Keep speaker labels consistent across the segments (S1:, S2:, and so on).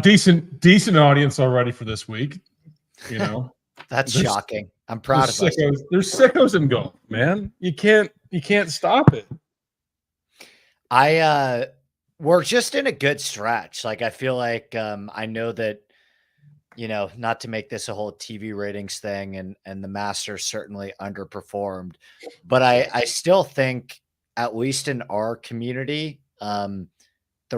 S1: Decent audience already for this week. You know,
S2: that's shocking. I'm proud of us.
S1: There's sickos in golf, man. You can't stop it.
S2: We're just in a good stretch. Like, I feel like I know that, you know, not to make this a whole TV ratings thing, and the Masters certainly underperformed, but I still think, at least in our community, the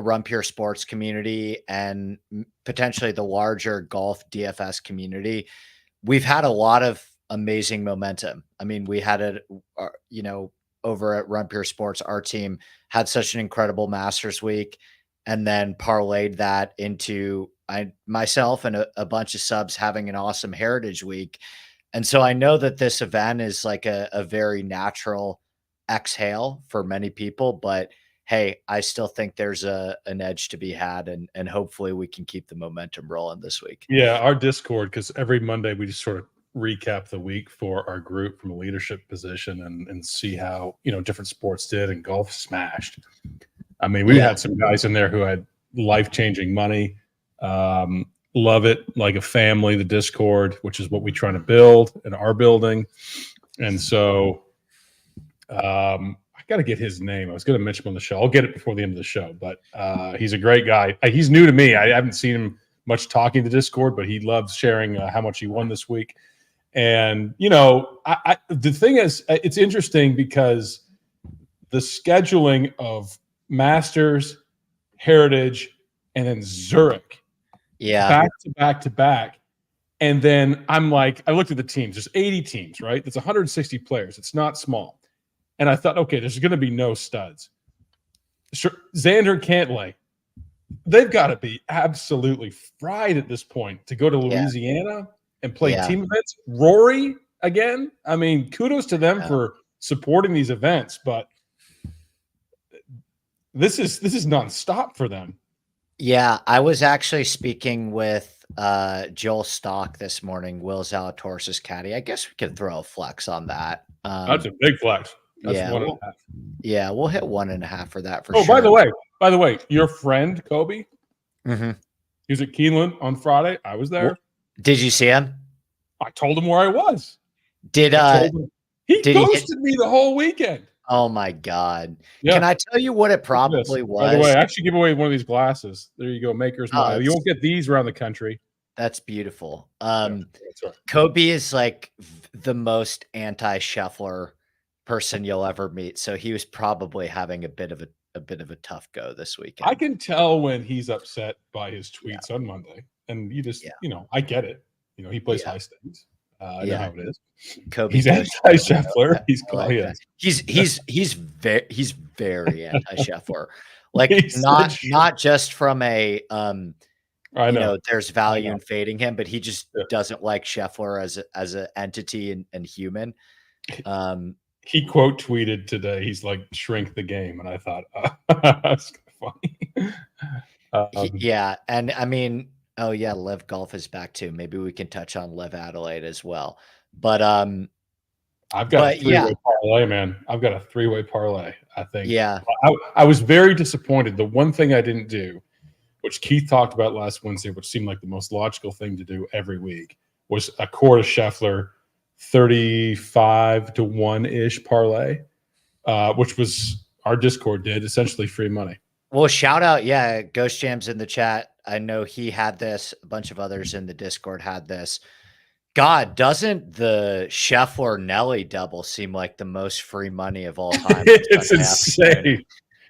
S2: Run Pure Sports community and potentially the larger golf DFS community, we've had a lot of amazing momentum. I mean, we had it, you know, over at Run Pure Sports, our team had such an incredible Masters week, and then parlayed that into myself and a bunch of subs having an awesome Heritage week. And so I know that this event is like a very natural exhale for many people, but hey, I still think there's an edge to be had, and hopefully we can keep the momentum rolling this week.
S1: Yeah, our Discord, because every Monday we just sort of recap the week for our group from a leadership position and see how, you know, different sports did, and golf smashed. I mean, we had some guys in there who had life-changing money. Love it like a family, the Discord, which is what we try to build in our building. And so I got to get his name. I was going to mention him on the show. I'll get it before the end of the show, but he's a great guy. He's new to me. I haven't seen him much talking to Discord, but he loves sharing how much he won this week. And, you know, the thing is, it's interesting because the scheduling of Masters, Heritage, and then Zurich, back to back to back. And then I'm like, I looked at the teams. There's 80 teams, right? That's 160 players. It's not small. And I thought, okay, there's going to be no studs. Xander and Cantlay, they've got to be absolutely fried at this point to go to Louisiana and play team events. Rory again. I mean, kudos to them for supporting these events, but this is nonstop for them.
S2: Yeah, I was actually speaking with Joel Stock this morning, Will Zalatoris' caddy. I guess we could throw a flex on that.
S1: That's a big flex. That's 1.5.
S2: Yeah, we'll hit 1.5 for that for
S1: sure.
S2: Oh,
S1: by the way, your friend Kobe,
S2: he
S1: was at Keeneland on Friday. I was there.
S2: Did you see him?
S1: I told him where I was.
S2: He
S1: ghosted me the whole weekend.
S2: Oh my God. Yeah. Can I tell you what it probably was?
S1: By the way, I actually give away one of these glasses. There you go. Maker's Mile. You won't get these around the country.
S2: That's beautiful.
S1: That's right.
S2: Kobe is like the most anti-Scheffler person you'll ever meet. So he was probably having a bit of a tough go this weekend.
S1: I can tell when he's upset by his tweets on Monday. And you just, you know, I get it. You know, he plays high stakes. I know how it is.
S2: Kobe,
S1: he's anti-Scheffler.
S2: He's very anti-Scheffler. Like not just from a you know, there's value in fading him, but he just doesn't like Scheffler as an entity and human.
S1: He quote tweeted today. He's like, "Shrink the game," and I thought that's funny.
S2: And I mean, oh yeah, Live Golf is back too. Maybe we can touch on Live Adelaide as well. But
S1: I've got a three-way parlay, man. I've got a three-way parlay. I think.
S2: Yeah.
S1: I was very disappointed. The one thing I didn't do, which Keith talked about last Wednesday, which seemed like the most logical thing to do every week, was a quarter Scheffler 35 to 1-ish parlay, which was our Discord did, essentially free money.
S2: Well, shout out, Ghost Jam's in the chat. I know he had this. A bunch of others in the Discord had this. God, doesn't the Scheffler Nelly double seem like the most free money of all time?
S1: It's insane.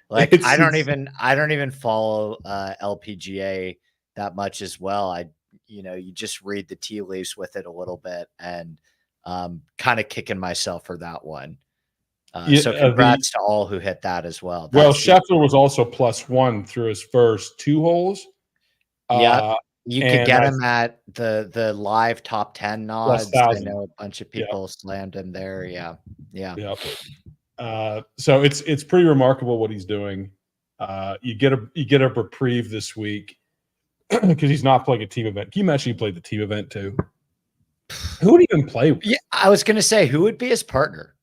S2: Like I don't even follow LPGA that much as well. You just read the tea leaves with it a little bit, and kind of kicking myself for that one. So congrats to all who hit that as well.
S1: Scheffler was also +1 through his first 2 holes.
S2: You could get him at the live top 10 nods. I know a bunch of people slammed him there. Yeah.
S1: So it's pretty remarkable what he's doing. You get a reprieve this week because he's not playing a team event. Can you imagine he played the team event too? Who would he even play with?
S2: Yeah, I was going to say, who would be his partner?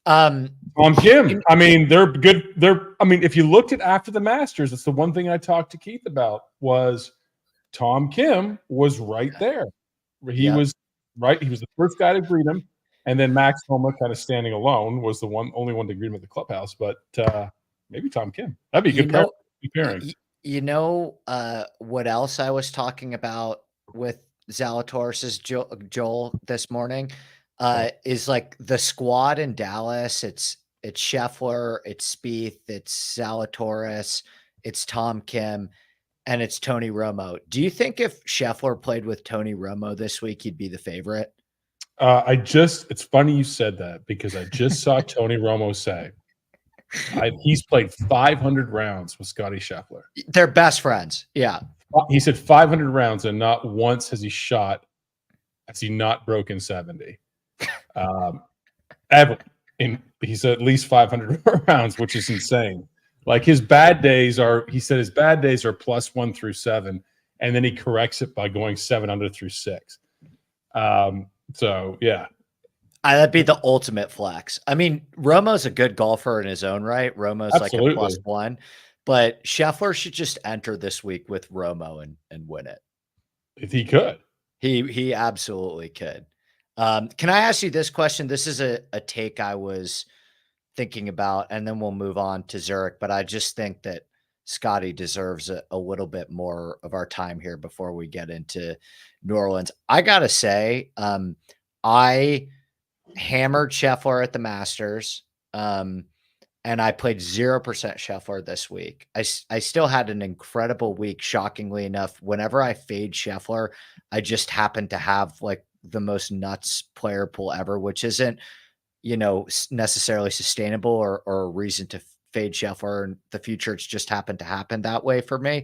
S1: Kim. I mean, they're good. If you looked at after the Masters, it's the one thing I talked to Keith about was Tom Kim was right there. He
S2: Yep.
S1: was right. He was the first guy to greet him. And then Max Homa, kind of standing alone, was the only one to greet him at the clubhouse. But maybe Tom Kim. That'd be a good pairing.
S2: What else I was talking about with Zalatoris' Joel this morning is like the squad in Dallas. It's Scheffler, it's Spieth, it's Zalatoris, it's Tom Kim, and it's Tony Romo. Do you think if Scheffler played with Tony Romo this week, he'd be the favorite?
S1: It's funny you said that because I just saw Tony Romo say he's played 500 rounds with Scottie Scheffler.
S2: They're best friends. Yeah.
S1: He said 500 rounds, and not once has he not broken 70. Ever. He said at least 500 rounds, which is insane. Like he said his bad days are +1 through 7, and then he corrects it by going 7 under through 6. So yeah,
S2: that'd be the ultimate flex. I mean, Romo's a good golfer in his own right. Romo's
S1: Absolutely.
S2: like a +1, but Scheffler should just enter this week with Romo and win it.
S1: If he could,
S2: he absolutely could. Can I ask you this question? This is a take I was thinking about, and then we'll move on to Zurich. But I just think that Scottie deserves a little bit more of our time here before we get into New Orleans. I gotta say, I hammered Scheffler at the Masters, and I played 0% Scheffler this week. I still had an incredible week, shockingly enough. Whenever I fade Scheffler, I just happen to have like the most nuts player pool ever, which isn't, necessarily sustainable or a reason to fade Scheffler in the future. It's just happened to happen that way for me.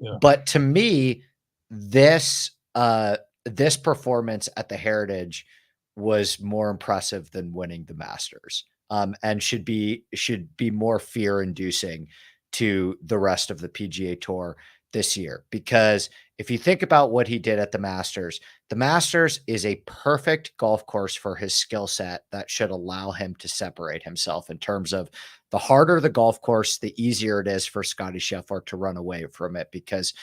S2: Yeah. But to me, this performance at the Heritage was more impressive than winning the Masters, and should be more fear inducing to the rest of the PGA Tour this year. Because if you think about what he did at the Masters is a perfect golf course for his skill set that should allow him to separate himself in terms of the harder the golf course, the easier it is for Scottie Scheffler to run away from it, because,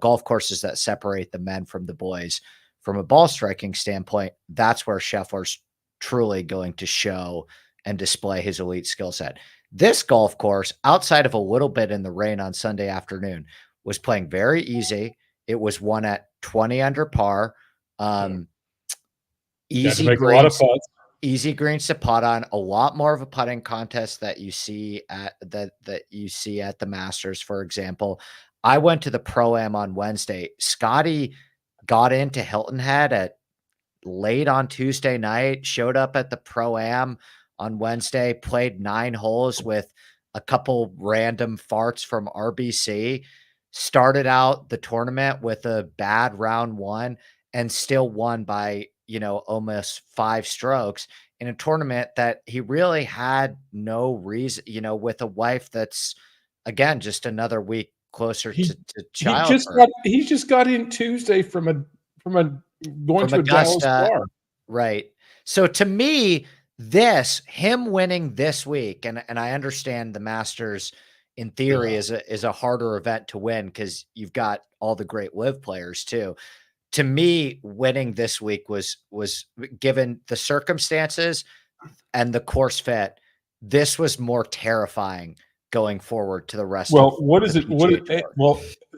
S2: golf courses that separate the men from the boys from a ball striking standpoint, that's where Scheffler's truly going to show and display his elite skill set. This golf course, outside of a little bit in the rain on Sunday afternoon, was playing very easy. It was won at 20 under par. Easy greens, easy greens to putt on. A lot more of a putting contest that you see at the Masters, for example. I went to the Pro-Am on Wednesday. Scottie got into Hilton Head at late on Tuesday night, showed up at the Pro-Am on Wednesday, played 9 holes with a couple random farts from RBC, started out the tournament with a bad round 1 and still won by, almost 5 strokes in a tournament that he really had no reason, with a wife that's, again, just another week closer to childbirth.
S1: He just got in Tuesday from a Dallas bar.
S2: Right. So to me, him winning this week, and I understand the Masters in theory is a harder event to win because you've got all the great live players too. To me, winning this week was given the circumstances and the course fit, this was more terrifying going forward to the rest of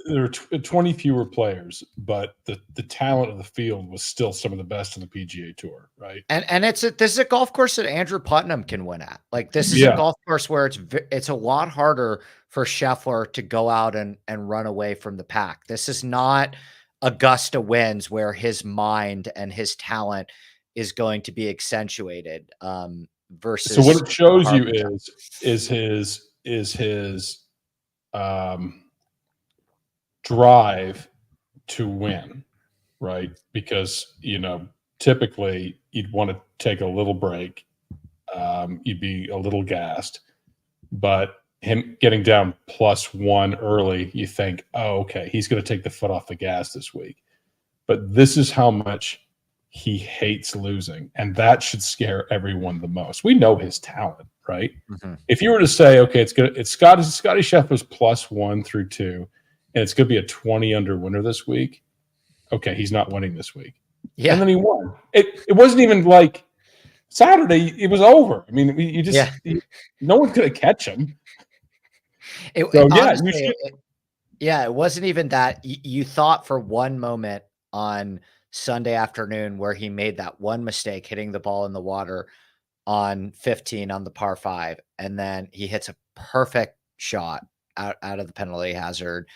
S1: there are 20 fewer players, but the talent of the field was still some of the best in the PGA Tour, right?
S2: And this is a golf course that Andrew Putnam can win at. Like, this is a golf course where it's a lot harder for Scheffler to go out and run away from the pack. This is not Augusta wins where his mind and his talent is going to be accentuated versus.
S1: So what it shows you is his drive to win, right? Because, typically you'd want to take a little break. You'd be a little gassed, but him getting down +1 early, you think, oh, okay, he's going to take the foot off the gas this week. But this is how much he hates losing, and that should scare everyone the most. We know his talent, right? Mm-hmm. If you were to say, okay, it's Scottie Scheffler's +1 through 2, and it's going to be a 20 under winner this week. Okay, he's not winning this week.
S2: Yeah.
S1: And then he won. It wasn't even like Saturday. It was over. I mean, you just no one could catch him.
S2: It wasn't even that. You thought for one moment on Sunday afternoon where he made that one mistake hitting the ball in the water on 15 on the par 5, and then he hits a perfect shot out of the penalty hazard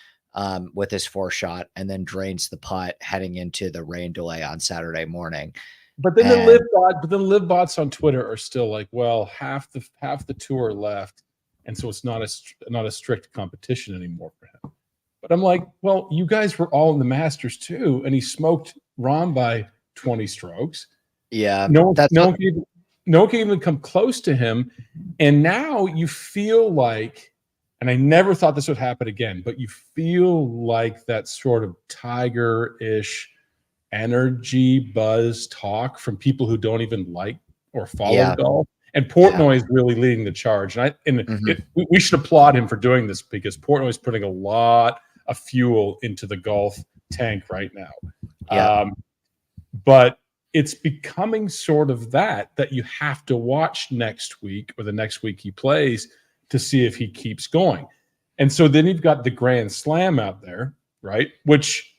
S2: with his 4 shot, and then drains the putt heading into the rain delay on Saturday morning.
S1: But then the live bots on Twitter are still like, well, half the tour left, and so it's not a strict competition anymore for him. But I'm like, well, you guys were all in the Masters too, and he smoked Rahm by 20 strokes.
S2: Yeah,
S1: no one can even come close to him. And now you feel like, and I never thought this would happen again, but you feel like that sort of Tiger-ish energy buzz talk from people who don't even like or follow golf. And Portnoy is really leading the charge. And we should applaud him for doing this, because Portnoy is putting a lot of fuel into the golf tank right now.
S2: Yeah.
S1: But it's becoming sort of that you have to watch next week or the next week he plays to see if he keeps going. And so then you've got the Grand Slam out there, right? Which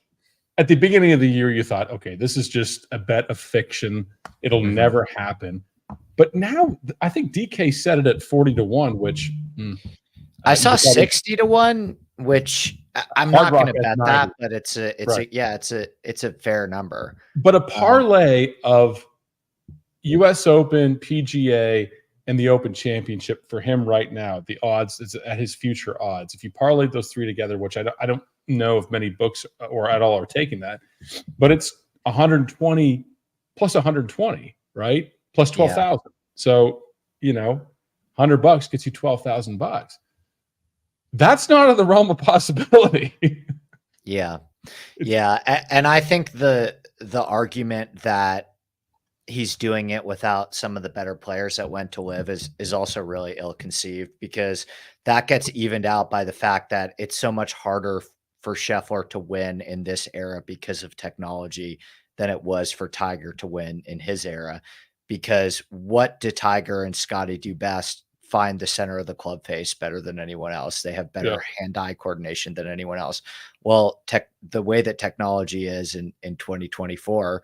S1: at the beginning of the year, you thought, okay, this is just a bet of fiction. It'll never happen. But now I think DK set it at 40 to 1, which
S2: I saw 60 to 1, which I'm not going to bet that, but it's a fair number.
S1: But a parlay of US Open, PGA, and the Open Championship for him right now, the odds is at his future odds. If you parlay those 3 together, which I don't know if many books or at all are taking that, but it's 120 plus 120, right? Plus 12,000. So, $100 gets you $12,000. That's not in the realm of possibility.
S2: Yeah. And I think the argument that he's doing it without some of the better players that went to live is also really ill-conceived, because that gets evened out by the fact that it's so much harder for Scheffler to win in this era because of technology than it was for Tiger to win in his era. Because what do Tiger and Scottie do best? Find the center of the club face better than anyone else. They have better hand-eye coordination than anyone else. Well, the way that technology is in 2024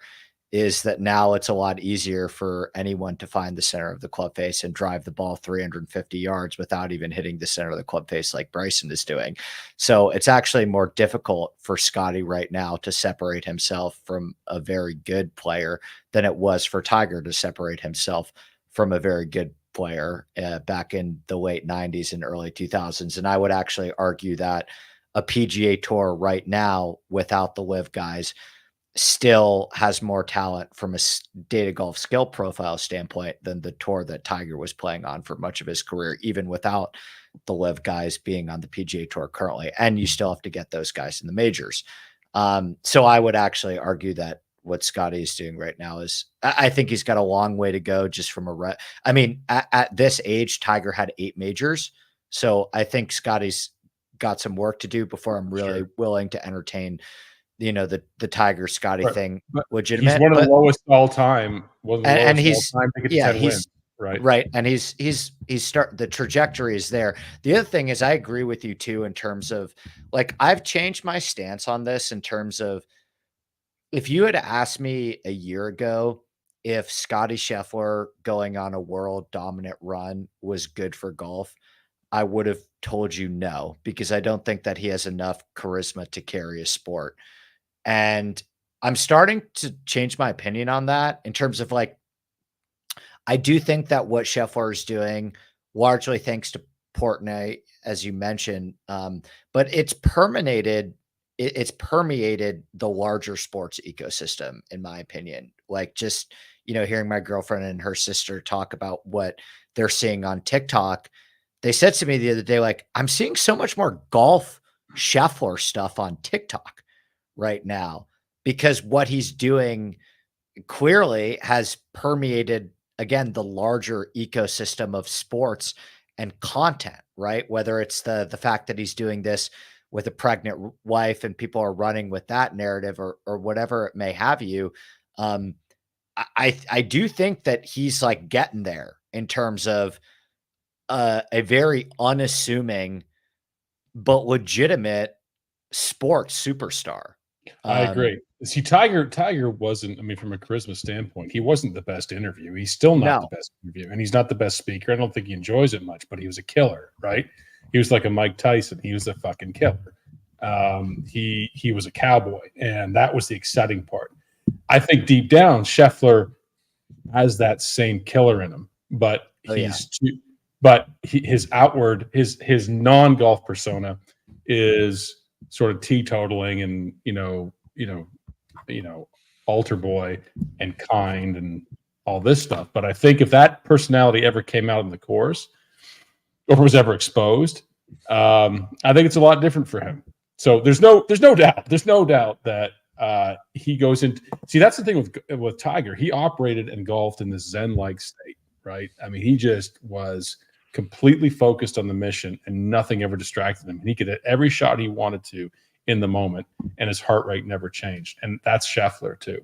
S2: is that now it's a lot easier for anyone to find the center of the club face and drive the ball 350 yards without even hitting the center of the club face like Bryson is doing. So it's actually more difficult for Scottie right now to separate himself from a very good player than it was for Tiger to separate himself from a very good player back in the late 90s and early 2000s. And I would actually argue that a PGA Tour right now without the live guys still has more talent from a data golf skill profile standpoint than the tour that Tiger was playing on for much of his career, even without the live guys being on the PGA Tour currently. And you still have to get those guys in the majors. So I would actually argue that what Scottie is doing right now is, I think he's got a long way to go just from at this age, Tiger had 8 majors. So I think Scottie's got some work to do before I'm really willing to entertain the Tiger Scottie thing legitimate.
S1: He's one of the lowest all time.
S2: And he's
S1: 10 wins,
S2: right. And the trajectory is there. The other thing is I agree with you too, in terms of like, I've changed my stance on this in terms of, if you had asked me a year ago if Scottie Scheffler going on a world dominant run was good for golf, I would have told you no, because I don't think that he has enough charisma to carry a sport. And I'm starting to change my opinion on that in terms of like, I do think that what Scheffler is doing, largely thanks to Portnoy, as you mentioned, but it's permeated the larger sports ecosystem, in my opinion. Like, just, hearing my girlfriend and her sister talk about what they're seeing on TikTok, they said to me the other day, like, I'm seeing so much more golf Scheffler stuff on TikTok right now, because what he's doing clearly has permeated, again, the larger ecosystem of sports and content, right? Whether it's the fact that he's doing this with a pregnant wife, and people are running with that narrative or whatever it may have you. I do think that he's like getting there in terms of a very unassuming but legitimate sports superstar.
S1: I agree. See, Tiger wasn't, I mean, from a charisma standpoint, he wasn't the best interview. He's still not the
S2: No.
S1: best interview, and he's not the best speaker. I don't think he enjoys it much, but he was a killer, right? He was like a Mike Tyson. He was a fucking killer. He was a cowboy, and that was the exciting part. I think deep down, Scheffler has that same killer in him, but his outward, his non-golf persona is sort of teetotaling and altar boy and kind and all this stuff. But I think if that personality ever came out in the course or was ever exposed, I think it's a lot different for him. So there's no doubt that he goes into, see, that's the thing with Tiger. He operated and golfed in this Zen-like state, right? I mean, he just was completely focused on the mission and nothing ever distracted him. And he could hit every shot he wanted to in the moment, and his heart rate never changed. And that's Scheffler too.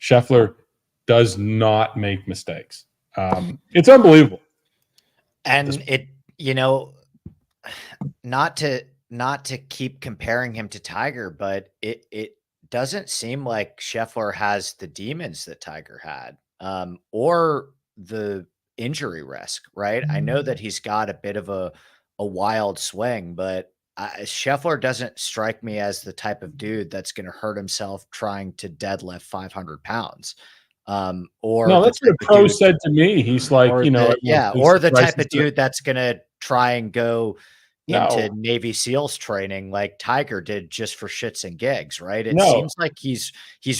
S1: Scheffler does not make mistakes. It's unbelievable.
S2: And not to keep comparing him to Tiger, but it doesn't seem like Scheffler has the demons that Tiger had, or the injury risk, right? I know that he's got a bit of a wild swing, but Scheffler doesn't strike me as the type of dude that's going to hurt himself trying to deadlift 500 pounds. Or
S1: no, that's what a pro said to me. He's like,
S2: or the type of dude that's going to try and go into Navy SEALs training like Tiger did just for shits and gigs, right? It seems like he's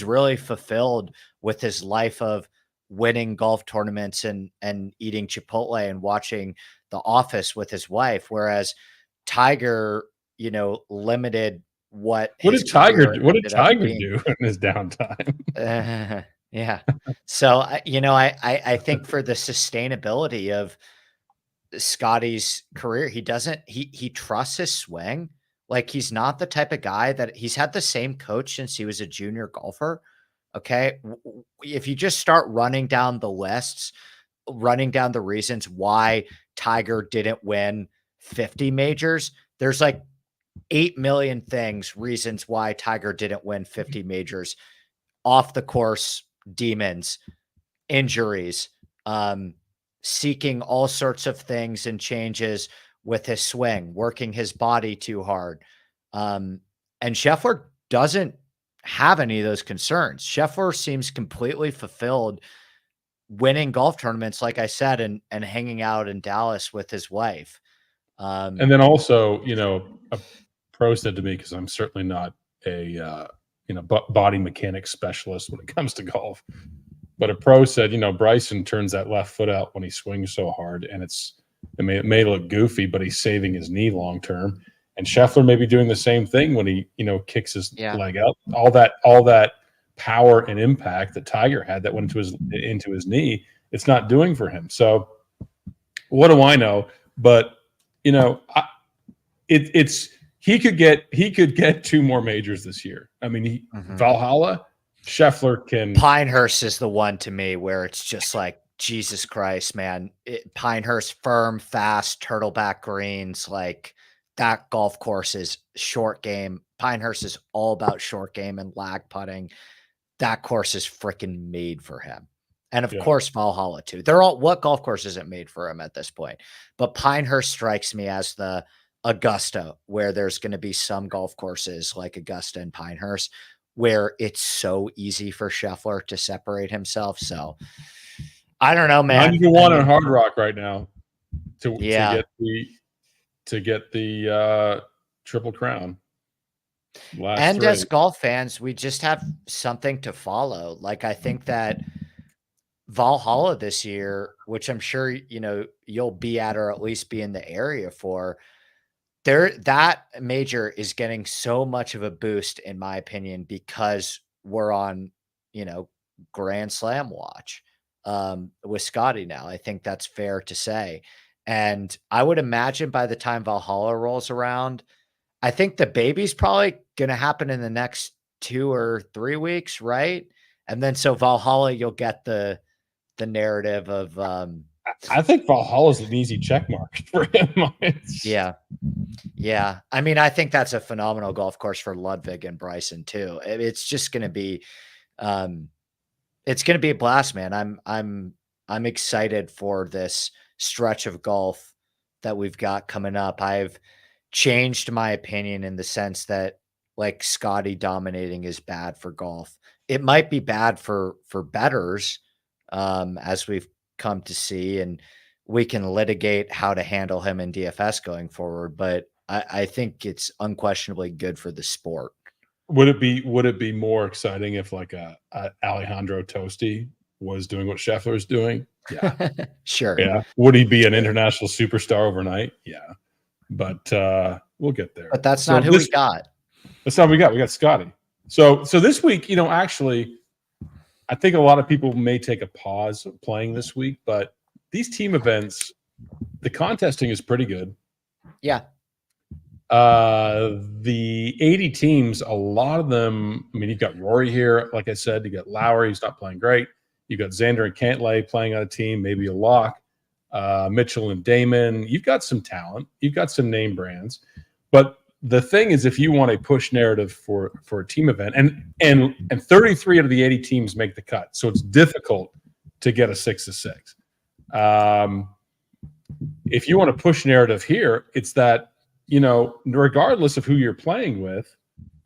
S2: really fulfilled with his life of winning golf tournaments and eating Chipotle and watching The Office with his wife, whereas Tiger, limited what did Tiger do
S1: in his downtime?
S2: Yeah. So, I think for the sustainability of Scottie's career, he trusts his swing. Like, he's not the type of guy that he's had the same coach since he was a junior golfer. Okay. If you just start running down the lists, running down the reasons why Tiger didn't win 50 majors, there's like 8 million reasons why Tiger didn't win 50 majors. Off the course, demons, injuries, seeking all sorts of things and changes with his swing, working his body too hard. And Scheffler doesn't have any of those concerns. Scheffler seems completely fulfilled winning golf tournaments, like I said, and hanging out in Dallas with his wife.
S1: And then also, a pro said to me, because I'm certainly not a body mechanics specialist when it comes to golf, but a pro said, Bryson turns that left foot out when he swings so hard, and it may look goofy, but he's saving his knee long term. And Scheffler may be doing the same thing when he, kicks his leg out. All that power and impact that Tiger had that went into his knee, it's not doing for him. So what do I know? But he could get 2 more majors this year. I mean, Valhalla, Scheffler can.
S2: Pinehurst is the one to me where it's just like, Jesus Christ, man. Pinehurst, firm, fast, turtleback greens, like that golf course is short game. Pinehurst is all about short game and lag putting. That course is freaking made for him. And of course, Valhalla too. They're all, what golf course isn't made for him at this point? But Pinehurst strikes me as the Augusta, where there's going to be some golf courses like Augusta and Pinehurst where it's so easy for Scheffler to separate himself. So I don't know, man.
S1: 91 on Hard Rock right now to get the Triple Crown.
S2: And as golf fans, we just have something to follow. Like, I think that Valhalla this year, which I'm sure, you'll be at, or at least be in the area for, that major is getting so much of a boost, in my opinion, because we're on, Grand Slam watch with Scottie now. I think that's fair to say. And I would imagine by the time Valhalla rolls around, I think the baby's probably going to happen in the next 2 or 3 weeks, right? And then so Valhalla, you'll get the narrative of
S1: I think Valhalla's an easy check mark for him.
S2: yeah. Yeah. I mean, I think that's a phenomenal golf course for Ludwig and Bryson too. It's just going to be it's going to be a blast, man. I'm excited for this stretch of golf that we've got coming up. I've changed my opinion in the sense that like Scottie dominating is bad for golf. It might be bad for bettors, as we've come to see, and we can litigate how to handle him in DFS going forward. But I think it's unquestionably good for the sport.
S1: Would it be more exciting if like a Alejandro Tosti was doing what Scheffler's doing? Yeah.
S2: Sure.
S1: Yeah. Would he be an international superstar overnight? Yeah. But we'll get there.
S2: But that's not who we got.
S1: That's not what we got. We got Scottie. So this week, actually, I think a lot of people may take a pause playing this week, but these team events, the contesting is pretty good.
S2: Yeah.
S1: The 80 teams, a lot of them, I mean, you've got Rory here. Like I said, you got Lowry, who's not playing great. You got Xander and Cantlay playing on a team, maybe a lock. Mitchell and Damon. You've got some talent. You've got some name brands. But the thing is, if you want a push narrative for a team event, and 33 out of the 80 teams make the cut, so it's difficult to get a 6 to 6. If you want a push narrative here, it's that, regardless of who you're playing with,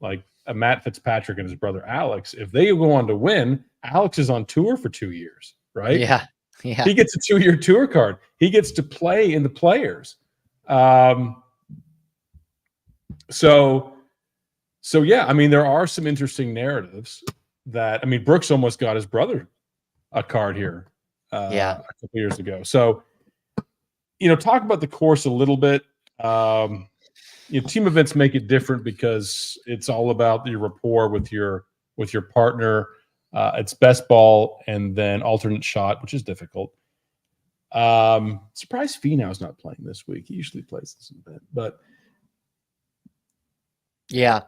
S1: like Matt Fitzpatrick and his brother Alex, if they go on to win, Alex is on tour for 2 years, right?
S2: Yeah.
S1: He gets a 2-year tour card. He gets to play in the Players. So yeah, I mean, there are some interesting narratives that, I mean, Brooks almost got his brother a card here a couple years ago. So, talk about the course a little bit. Team events make it different because it's all about your rapport with your partner. It's best ball and then alternate shot, which is difficult. Surprised Finau's not playing this week. He usually plays this event, but
S2: yeah.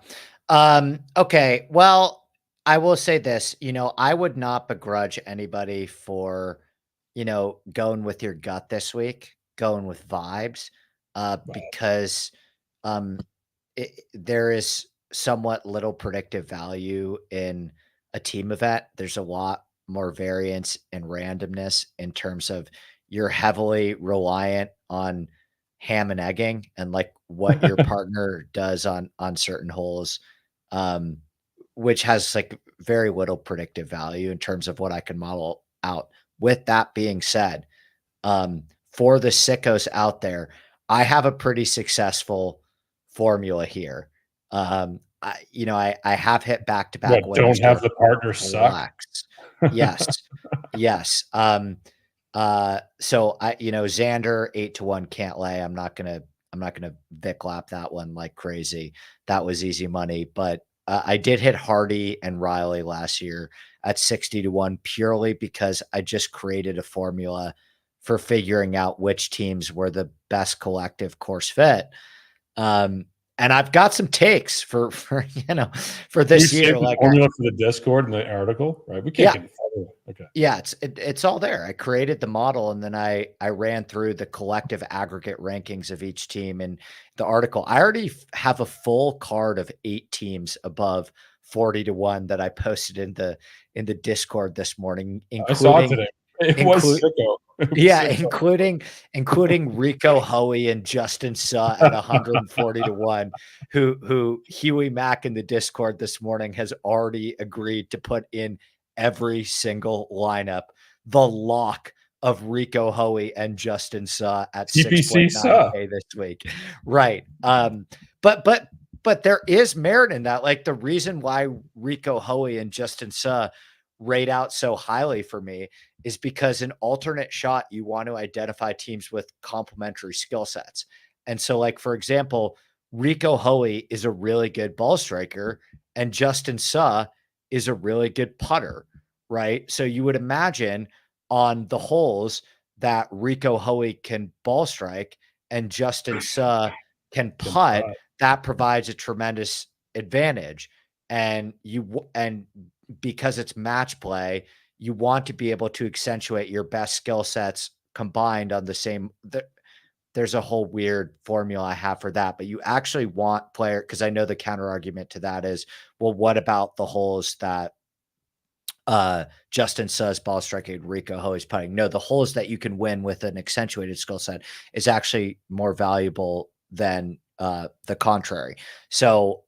S2: Okay. Well, I will say this, I would not begrudge anybody for, going with your gut this week, going with vibes, because there is somewhat little predictive value in a team event. There's a lot more variance and randomness in terms of you're heavily reliant on ham and egging and like what your partner does on certain holes, which has like very little predictive value in terms of what I can model out. With that being said, for the sickos out there, I have a pretty successful formula here. I have hit back-to-back winners.
S1: Don't have the partner suck.
S2: Yes. Yes. So Xander 8-1 Cantlay. I'm not gonna Vic lap that one like crazy. That was easy money, but I did hit Hardy and Riley last year at 60-1 purely because I just created a formula for figuring out which teams were the best collective course fit. And I've got some takes for this year.
S1: Like formula for the Discord and the article, right? We can't get okay.
S2: Yeah, it's all there. I created the model and then I ran through the collective aggregate rankings of each team in the article. I already have a full card of 8 teams above 40-1 that I posted in the Discord this mormorning, including
S1: I saw it today. It was sicko.
S2: Including Rico Hoey and Justin Suh at 140-1, who Huey Mack in the Discord this morning has already agreed to put in every single lineup. The lock of Rico Hoey and Justin Suh at 6.9K this week. Right. But there is merit in that. Like the reason why Rico Hoey and Justin Suh rate out so highly for me is because an alternate shot, you want to identify teams with complementary skill sets. And so like, for example, Rico Hoey is a really good ball striker and Justin Suh is a really good putter, right? So you would imagine on the holes that Rico Hoey can ball strike and Justin Suh can putt, that provides a tremendous advantage. And because it's match play, you want to be able to accentuate your best skill sets combined on the same. There's a whole weird formula I have for that, but you actually want because I know the counter argument to that is, well, what about the holes that Justin Suss, ball striking, Rico Hoey's putting? No, the holes that you can win with an accentuated skill set is actually more valuable than the contrary. So,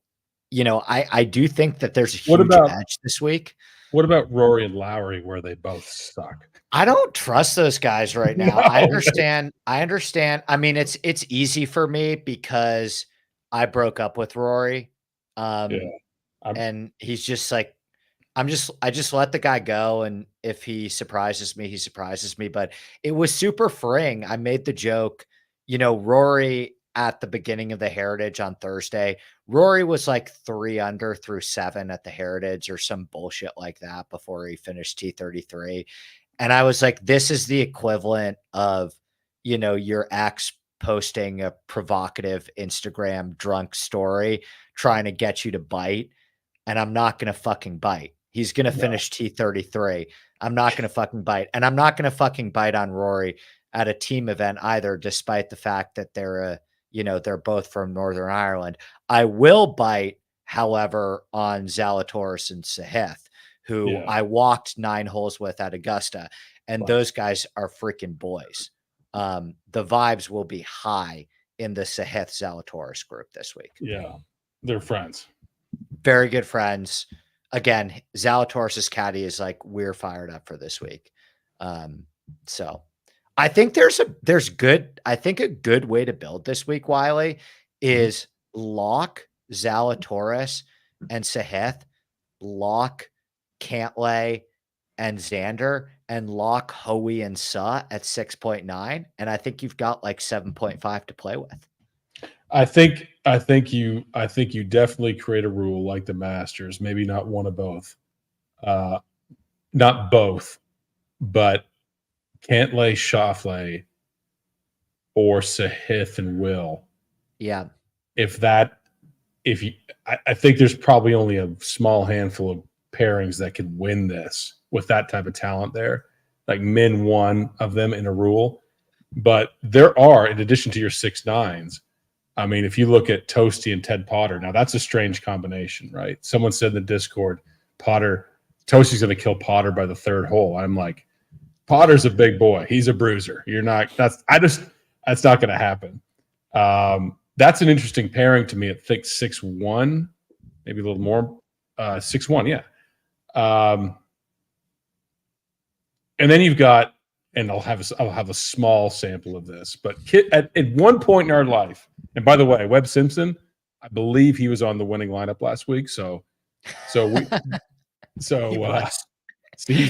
S2: I do think that there's a huge edge this week.
S1: What about Rory and Lowry, where they both suck?
S2: I don't trust those guys right now. No, I understand. I mean, it's easy for me because I broke up with Rory. And he's just like, I just let the guy go. And if he surprises me, he surprises me. But it was super freeing. I made the joke, Rory at the beginning of the Heritage on Thursday, Rory was like 3 under through 7 at the Heritage or some bullshit like that before he finished T33. And I was like, this is the equivalent of, your ex posting a provocative Instagram drunk story trying to get you to bite. And I'm not going to fucking bite. He's going to finish T33. I'm not going to fucking bite. And I'm not going to fucking bite on Rory at a team event either, despite the fact that they're both from Northern Ireland. I will bite, however, on Zalatoris and Sahith, who I walked 9 holes with at Augusta, and those guys are freaking boys. The vibes will be high in the Sahith Zalatoris group this week.
S1: Yeah, they're friends. Very
S2: good friends. Again, Zalatoris' caddy is like, we're fired up for this week. So I think a good way to build this week, Wiley, is lock Zalatoris and Sahith, lock Cantlay and Xander, and lock Hoey and Suh at 6.9. And I think you've got like 7.5 to play with.
S1: I think you definitely create a rule like the Masters, maybe not one of both. Not both, but Cantlay, Schauffele, or Sahith and Will.
S2: Yeah.
S1: I think there's probably only a small handful of pairings that could win this with that type of talent there, like min one of them in a rule. But there are, in addition to your 6-9s, I mean, if you look at Toasty and Ted Potter, now that's a strange combination, right? Someone said in the Discord, Toasty's going to kill Potter by the 3rd hole. I'm like, Potter's a big boy. He's a bruiser. That's not going to happen. That's an interesting pairing to me. I think 6-1, maybe a little more. 6-1, yeah. And then you've got, and I'll have a small sample of this, but at one point in our life, and by the way, Webb Simpson, I believe he was on the winning lineup last week. So he's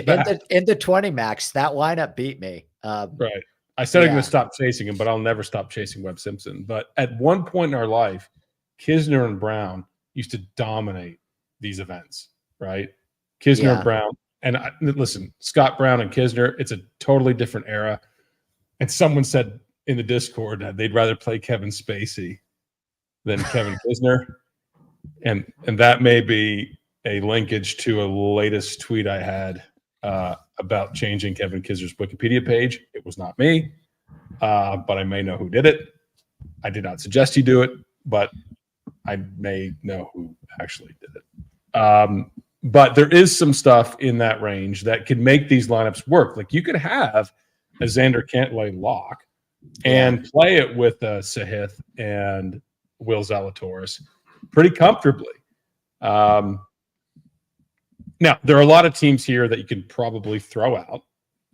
S1: back.
S2: In the 20 max, that lineup beat me.
S1: Right. I said I'm going to stop chasing him, but I'll never stop chasing Webb Simpson. But at one point in our life, Kisner and Brown used to dominate these events, right? Kisner and Brown. And listen, Scott Brown and Kisner, it's a totally different era. And someone said in the Discord that they'd rather play Kevin Spacey than Kevin Kisner. And that may be a linkage to a latest tweet I had about changing Kevin Kisner's Wikipedia page. It was not me, but I may know who did it. I did not suggest he do it, but I may know who actually did it. But there is some stuff in that range that could make these lineups work. Like you could have a Xander Cantlay lock and play it with Sahith and Will Zalatoris pretty comfortably. Now, there are a lot of teams here that you can probably throw out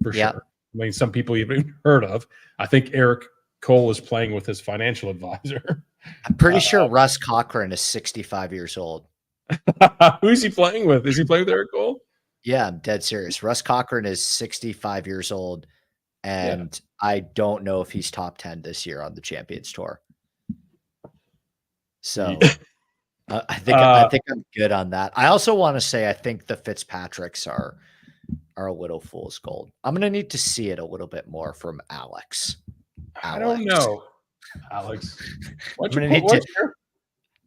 S1: for sure. I mean, some people you've even heard of. I think Eric Cole is playing with his financial advisor.
S2: I'm pretty sure Russ Cochran is 65 years old.
S1: Who is he playing with? Is he playing with Eric Cole?
S2: Yeah, I'm dead serious. Russ Cochran is 65 years old, and I don't know if he's top 10 this year on the Champions Tour. So I think I'm good on that. I also want to say I think the Fitzpatricks are a little fool's gold. I'm going to need to see it a little bit more from Alex.
S1: I don't know, Alex.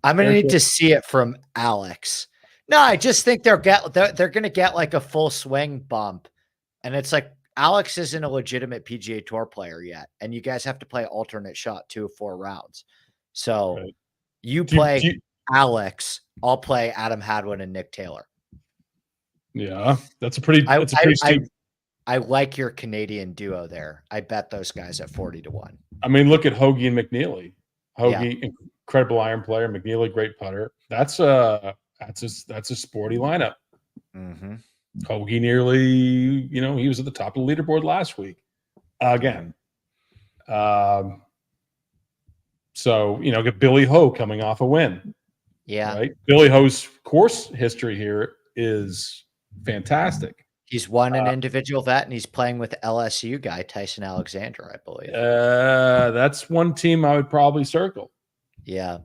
S2: I'm going to need to see it from Alex. No, I just think they're going to get like a full swing bump. And it's like, Alex isn't a legitimate PGA Tour player yet. And you guys have to play alternate shot 2 of 4 rounds. So you play Alex, I'll play Adam Hadwin and Nick Taylor.
S1: Yeah, that's a pretty steep.
S2: I like your Canadian duo there. I bet those guys at 40-1.
S1: I mean, look at Hoagie and McNeely. Hoagie, incredible iron player. McNeely, great putter. That's a sporty lineup.
S2: Mm-hmm.
S1: Hoagie nearly, he was at the top of the leaderboard last week. Again. So, get Billy Ho coming off a win.
S2: Yeah.
S1: Right. Billy Ho's course history here is fantastic.
S2: He's won an individual vet, and he's playing with LSU guy Tyson Alexander, I believe.
S1: That's one team I would probably circle.
S2: Yeah.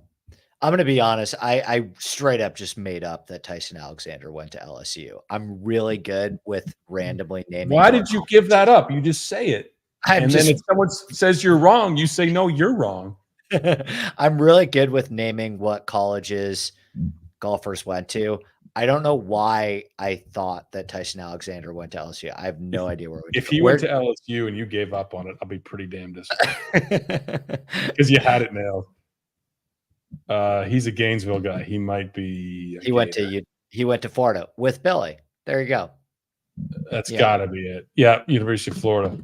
S2: I'm going to be honest. I straight up just made up that Tyson Alexander went to LSU. I'm really good with randomly naming.
S1: Why did you give that up? You just say it. Then if someone says you're wrong, you say, no, you're wrong.
S2: I'm really good with naming what colleges golfers went to. I don't know why I thought that Tyson Alexander went to LSU. I have no idea where.
S1: If he went to LSU and you gave up on it, I'll be pretty damn disappointed because you had it nailed. He's a Gainesville guy. He might be.
S2: He went to Florida with Billy. There you go.
S1: That's gotta be it. Yeah, University of Florida.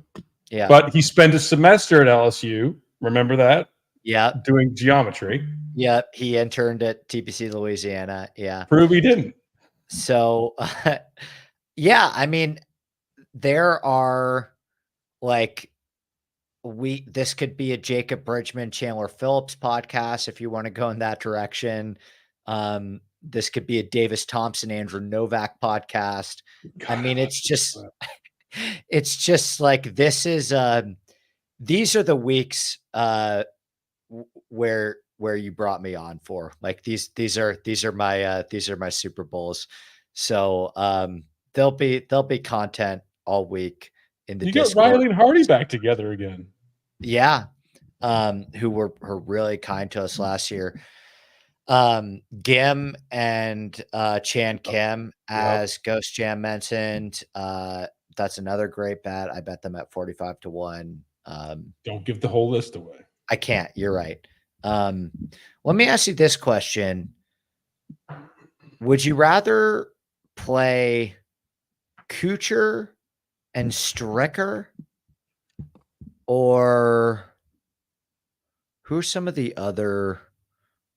S2: Yeah,
S1: but he spent a semester at LSU. Remember that?
S2: Yeah,
S1: doing geometry.
S2: Yeah, he interned at TPC Louisiana. Yeah,
S1: prove he didn't.
S2: So, yeah, I mean, there are like this could be a Jacob Bridgman, Chandler Phillips podcast if you want to go in that direction. This could be a Davis Thompson, Andrew Novak podcast. God, I mean, it's just like this is these are the weeks where you brought me on for. Like these are my Super Bowls. So there'll be content all week in the Discord.
S1: Got Riley and Hardy back together again.
S2: Yeah. Who were really kind to us last year. Gim and Chan Kim, as Ghost Jam mentioned. That's another great bet. I bet them at 45-1.
S1: Don't give the whole list away.
S2: I can't. You're right. Let me ask you this question. Would you rather play Kuchar and Stricker, or who's some of the other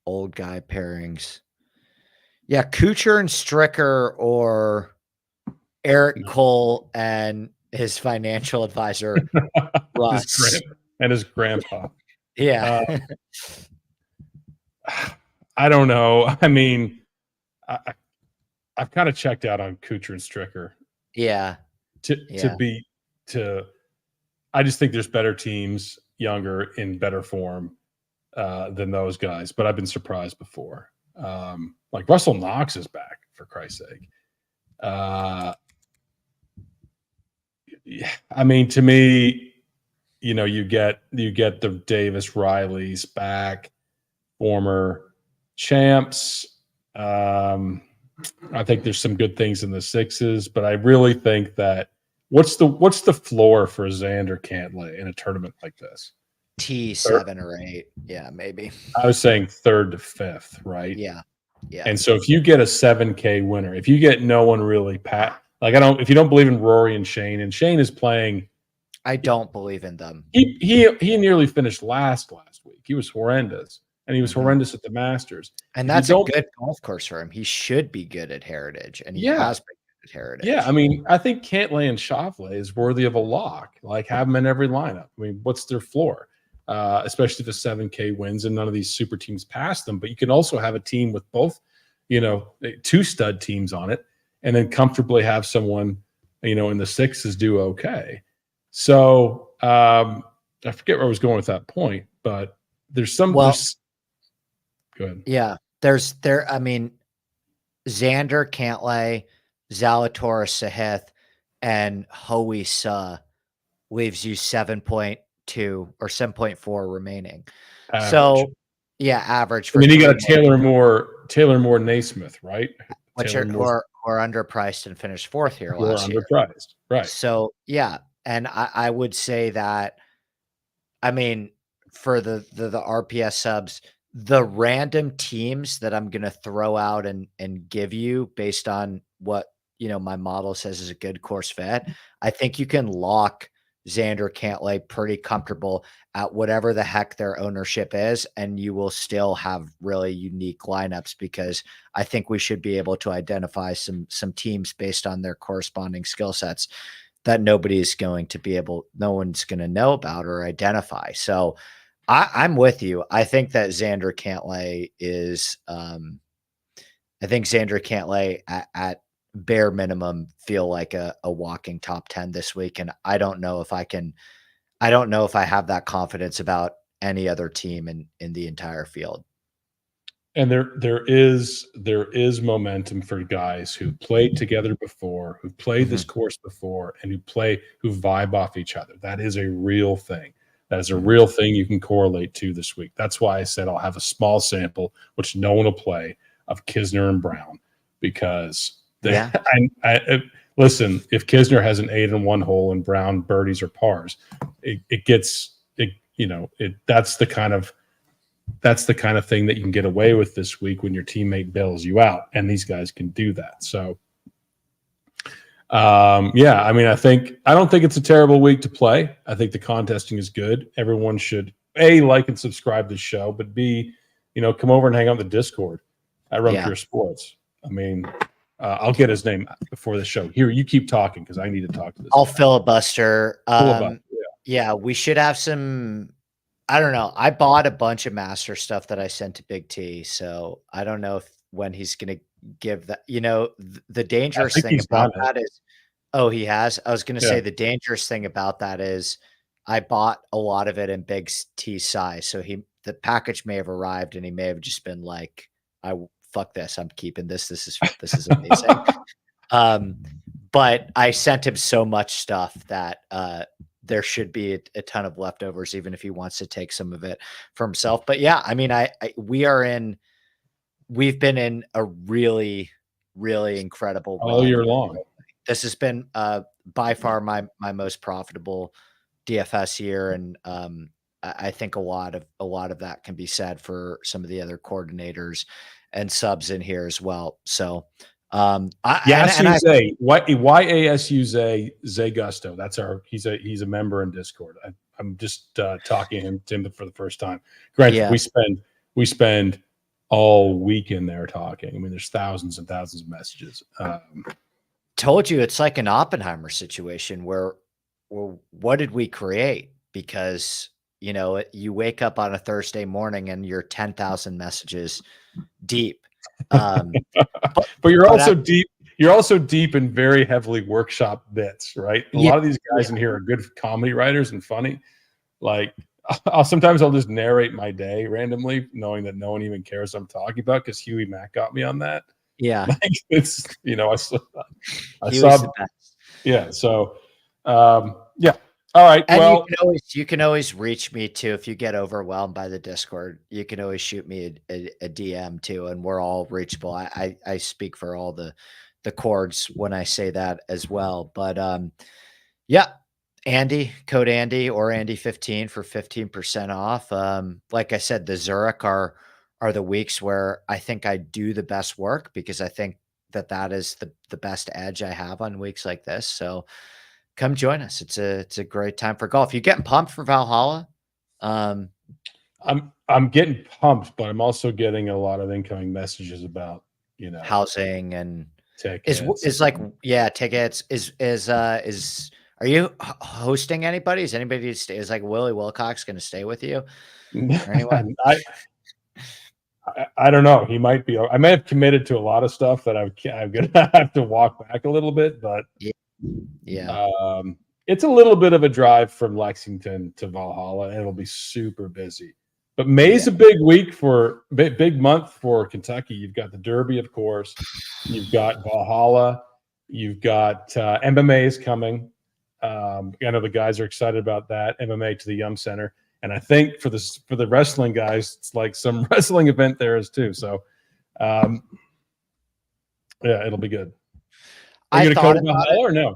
S2: old guy pairings? Yeah, Kuchar and Stricker, or Eric Cole and his financial advisor, Russ.
S1: His grandpa.
S2: Yeah.
S1: I don't know. I mean, I've kind of checked out on Kuchar and Stricker.
S2: Yeah.
S1: I just think there's better teams, younger, in better form than those guys. But I've been surprised before. Like Russell Knox is back, for Christ's sake. I mean, to me, you get the Davis Rileys back, former champs. I think there's some good things in the sixes, but I really think that what's the floor for Xander Cantlay in a tournament like this?
S2: T7 or 8. Yeah, maybe.
S1: I was saying 3rd to 5th, right?
S2: Yeah. Yeah.
S1: And so if you get a 7K winner, if you get no one really if you don't believe in Rory and Shane is playing.
S2: I don't believe in them.
S1: He nearly finished last week. He was horrendous. And he was horrendous at the Masters.
S2: And that's a good golf course for him. He should be good at Heritage. And he has been good at Heritage.
S1: Yeah, I mean, I think Cantlay and Schauffele is worthy of a lock. Like, have them in every lineup. I mean, what's their floor? Especially if the 7K wins and none of these super teams pass them. But you can also have a team with both, 2 stud teams on it, and then comfortably have someone, in the sixes do okay. So I forget where I was going with that point, but there's some. Go ahead.
S2: Yeah, I mean, Xander Cantlay, Zalatoris Sahith, and Hoey Suh leaves you 7.2 or 7.4 remaining. Average. So, average.
S1: I mean, you got Taylor Moore Naismith, right?
S2: Which are underpriced and finished fourth here last year.
S1: Underpriced, right?
S2: So yeah, and I would say that, I mean, for the RPS subs, the random teams that I'm gonna throw out and give you based on what my model says is a good course fit, I think you can lock Xander Cantlay pretty comfortable at whatever the heck their ownership is, and you will still have really unique lineups, because I think we should be able to identify some teams based on their corresponding skill sets that no one's going to know about or identify. So I'm with you. I think that Xander Cantlay is I think Xander Cantlay at bare minimum feel like a walking top 10 this week. And I don't know if I have that confidence about any other team in the entire field.
S1: And there is momentum for guys who played together before, who've played this course before, and who vibe off each other. That is a real thing. That is a real thing you can correlate to this week. That's why I said I'll have a small sample, which no one will play, of Kisner and Brown, because listen, if Kisner has an 8-in-1 hole and Brown birdies or pars, that's the kind of thing that you can get away with this week when your teammate bails you out, and these guys can do that. So, I mean, I don't think it's a terrible week to play. I think the contesting is good. Everyone should like and subscribe to the show, but B, come over and hang out in the Discord at Run Pure Sports. I mean, I'll get his name before the show. Here, you keep talking because I need to talk to this.
S2: I'll filibuster. Yeah, we should have some. I don't know. I bought a bunch of master stuff that I sent to Big T, so I don't know when he's going to give that. The dangerous thing about that is, he has. I was going to say the dangerous thing about that is, I bought a lot of it in Big T's size, so the package may have arrived and he may have just been like, fuck this, I'm keeping this. This is amazing. But I sent him so much stuff that there should be a ton of leftovers, even if he wants to take some of it for himself. But yeah, I mean, we've been in a really, really incredible
S1: all year long.
S2: This has been by far my most profitable DFS year, and I think a lot of that can be said for some of the other coordinators and subs in here as well. So,
S1: YASU Zay Gusto. That's he's a member in Discord. I'm just talking to him for the first time. Granted, we spend all week in there talking. I mean, there's thousands and thousands of messages.
S2: Told you it's like an Oppenheimer situation where what did we create? Because you wake up on a Thursday morning and you're 10,000 messages deep.
S1: But you're also deep. You're also deep in very heavily workshop bits, right? A lot of these guys in here are good comedy writers and funny. Like, sometimes I'll just narrate my day randomly, knowing that no one even cares what I'm talking about, because Huey Mack got me on that.
S2: Yeah,
S1: like it's I saw. Yeah, so yeah. All right. And well,
S2: you can always reach me too if you get overwhelmed by the Discord. You can always shoot me a DM too, and we're all reachable. I speak for all the chords when I say that as well. But Andy, code Andy or Andy15 for 15% off. Like I said, the Zurich are the weeks where I think I do the best work, because I think that is the best edge I have on weeks like this. So come join us. It's a great time for golf. You getting pumped for Valhalla?
S1: I'm getting pumped, but I'm also getting a lot of incoming messages about
S2: housing and
S1: tickets.
S2: Is like tickets. Are you hosting anybody? Is anybody is like Willie Wilcox going to stay with you? Or anyone?
S1: I don't know. He might be. I may have committed to a lot of stuff that I'm going to have to walk back a little bit, but it's a little bit of a drive from Lexington to Valhalla, and it'll be super busy. But May's a big week big month for Kentucky. You've got the Derby, of course. You've got Valhalla. You've got MMA is coming. I know the guys are excited about that. MMA to the Yum Center. And I think for the wrestling guys, it's like some wrestling event there is too. So, yeah, it'll be good. Are you going to coach Valhalla or no?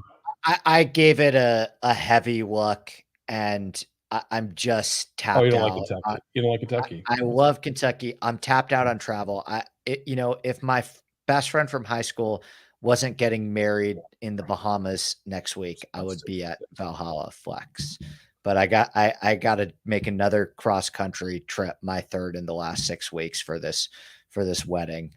S2: I gave it a heavy look, and I'm just tapped out.
S1: Oh, you don't like Kentucky? You don't like Kentucky?
S2: I love Kentucky. I'm tapped out on travel. If my best friend from high school wasn't getting married in the Bahamas next week, I would be at Valhalla Flex. But I got to make another cross country trip, my third in the last 6 weeks for this wedding.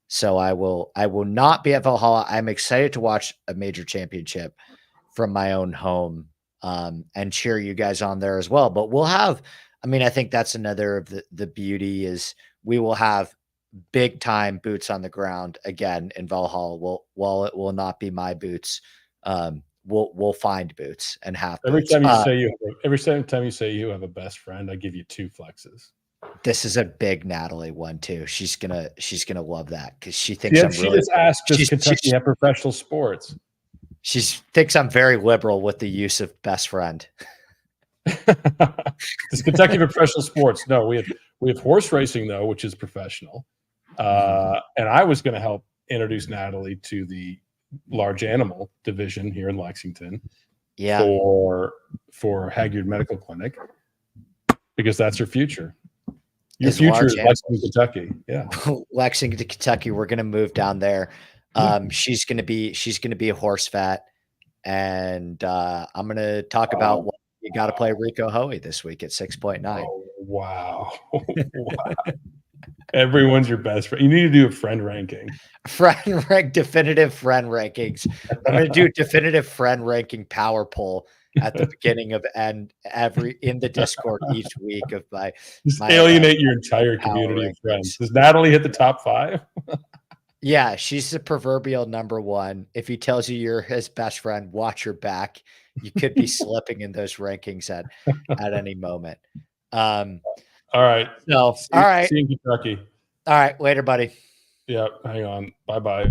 S2: So I will not be at Valhalla. I'm excited to watch a major championship from my own home, and cheer you guys on there as well. But we'll have, I think that's another of the beauty is we will have big time boots on the ground again in Valhalla. While it will not be my boots, we'll find boots and have
S1: every
S2: boots.
S1: time you say you have a best friend, I give you 2 flexes.
S2: This is a big Natalie one too. She's gonna love that because she thinks
S1: she just asked, does Kentucky have professional sports?
S2: She thinks I'm very liberal with the use of best friend.
S1: Does Kentucky have professional sports? No, we have horse racing though, which is professional. And I was going to help introduce Natalie to the large animal division here in Lexington.
S2: Yeah.
S1: For Hagyard Medical Clinic, because that's her future. Your future is Lexington, Kentucky. Yeah.
S2: Lexington, Kentucky. We're going to move down there. She's going to be a horse vet. And I'm going to talk about what you got to play Rico Hoey this week at 6.9.
S1: Oh, wow. Everyone's your best friend. You need to do a friend ranking.
S2: Definitive friend rankings. I'm going to do a definitive friend ranking power poll at the beginning of in the Discord each week of my
S1: alienate your entire community of friends. Does Natalie hit the top 5?
S2: Yeah, she's the proverbial number 1. If he tells you you're his best friend, watch your back. You could be slipping in those rankings at any moment.
S1: All right.
S2: So, all right.
S1: See you in Kentucky.
S2: All right. Later, buddy.
S1: Yeah. Hang on. Bye-bye.